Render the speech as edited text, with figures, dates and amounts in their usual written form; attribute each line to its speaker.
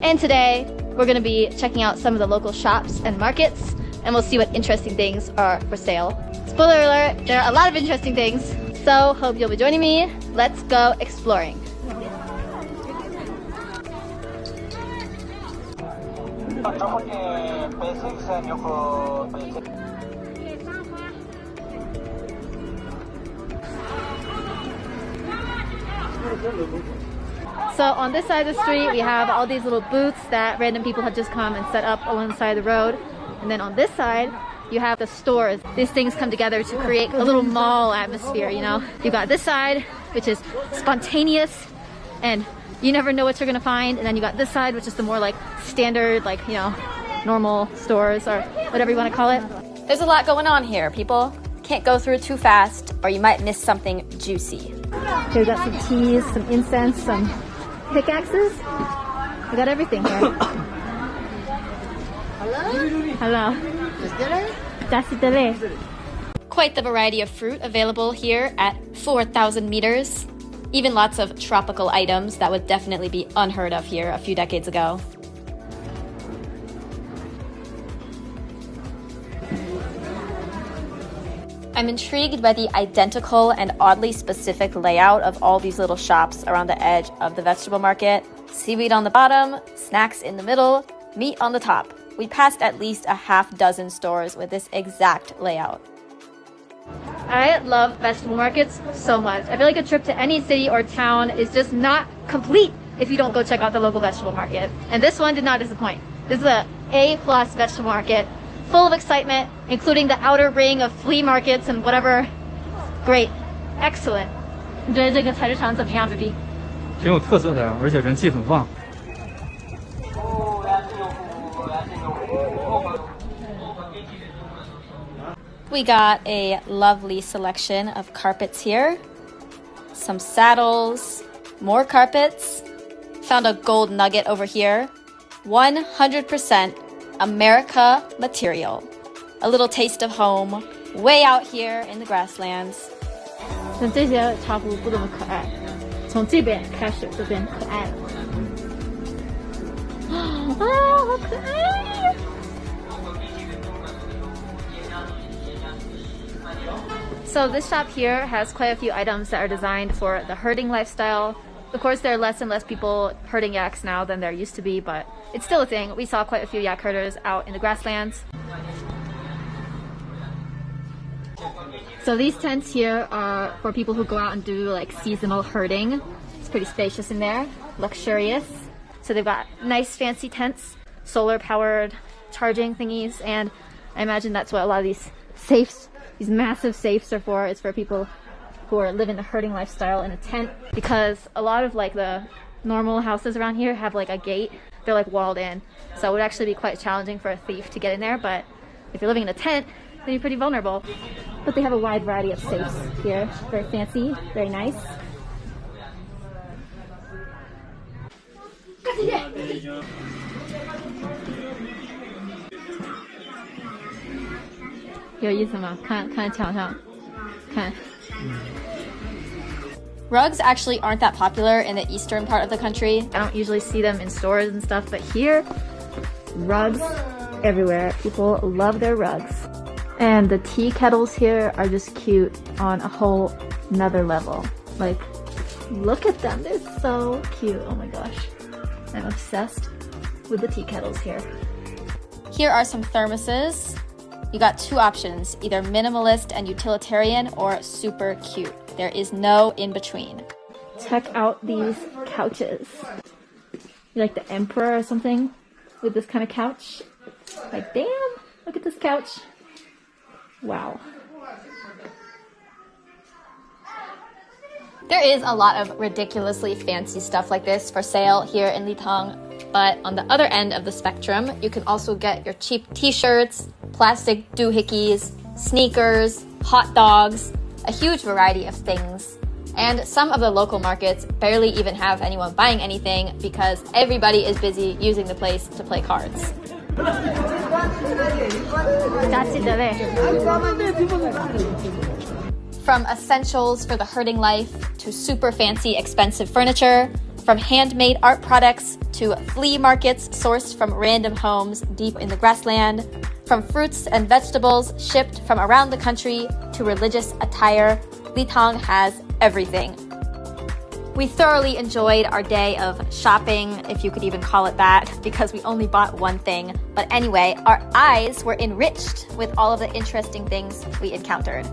Speaker 1: And today, we're going to be checking out some of the local shops and markets, and we'll see what interesting things are for sale. Spoiler alert, there are a lot of interesting things, so hope you'll be joining me. Let's go exploring. So on this side of the street, we have all these little booths that random people have just come and set up along the side of the road. And then on this side, you have the stores. These things come together to create a little mall atmosphere, you know? You've got this side, which is spontaneous, and you never know what you're gonna find. And then you got this side, which is the more like standard, like, you know, normal stores or whatever you wanna call it.
Speaker 2: There's a lot going on here, people. Can't go through it too fast, or you might miss something juicy.
Speaker 1: Here we got some teas, some incense, some pickaxes. We got everything here. Hello. Hello.
Speaker 2: Quite the variety of fruit available here at 4,000 meters. Even lots of tropical items that would definitely be unheard of here a few decades ago. I'm intrigued by the identical and oddly specific layout of all these little shops around the edge of the vegetable market. Seaweed on the bottom, snacks in the middle, meat on the top. We passed at least a half dozen stores with this exact layout.
Speaker 1: I love vegetable markets so much. I feel like a trip to any city or town is just not complete if you don't go check out the local vegetable market. And this one did not disappoint. This is a A+ vegetable market, full of excitement, including the outer ring of flea markets and whatever. Great. Excellent. 你觉得这个菜市场怎么样 ，baby？
Speaker 3: 挺有特色的，而且人气很旺。
Speaker 2: We got a lovely selection of carpets here. Some saddles, more carpets. Found a gold nugget over here. 100% America material. A little taste of home, way out here in the grasslands.
Speaker 1: 但这些茶壶不怎么可爱，从这边开始就变可爱了。啊，好可爱！ So this shop here has quite a few items that are designed for the herding lifestyle. Of course, there are less and less people herding yaks now than there used to be, but it's still a thing. We saw quite a few yak herders out in the grasslands. So these tents here are for people who go out and do like seasonal herding. It's pretty spacious in there, luxurious. So they've got nice fancy tents, solar powered charging thingies, and I imagine that's what a lot of these safes, these massive safes are for. It's for people who are living the herding lifestyle in a tent, because a lot of like the normal houses around here have like a gate. They're like walled in, so it would actually be quite challenging for a thief to get in there. But if you're living in a tent, then you're pretty vulnerable. But they have a wide variety of safes here. Very fancy, very nice. 有意思吗？看看墙上，看。
Speaker 2: Rugs actually aren't that popular in the eastern part of the country.
Speaker 1: I don't usually see them in stores and stuff, but here, rugs everywhere. People love their rugs. And the tea kettles here are just cute on a whole nother level. Like, look at them. They're so cute. Oh my gosh. I'm obsessed with the tea kettles here.
Speaker 2: Here are some thermoses. You got two options, either minimalist and utilitarian or super cute. There is no in between.
Speaker 1: Check out these couches. You're like the emperor or something with this kind of couch. Like, damn, look at this couch. Wow.
Speaker 2: There is a lot of ridiculously fancy stuff like this for sale here in Litang, but on the other end of the spectrum, you can also get your cheap t-shirts, plastic doohickeys, sneakers, hot dogs, a huge variety of things. And some of the local markets barely even have anyone buying anything because everybody is busy using the place to play cards. From essentials for the herding life to super fancy expensive furniture, From handmade art products to flea markets sourced from random homes deep in the grassland, from fruits and vegetables shipped from around the country to religious attire, Litang has everything. We thoroughly enjoyed our day of shopping, if you could even call it that, because we only bought one thing. But anyway, our eyes were enriched with all of the interesting things we encountered.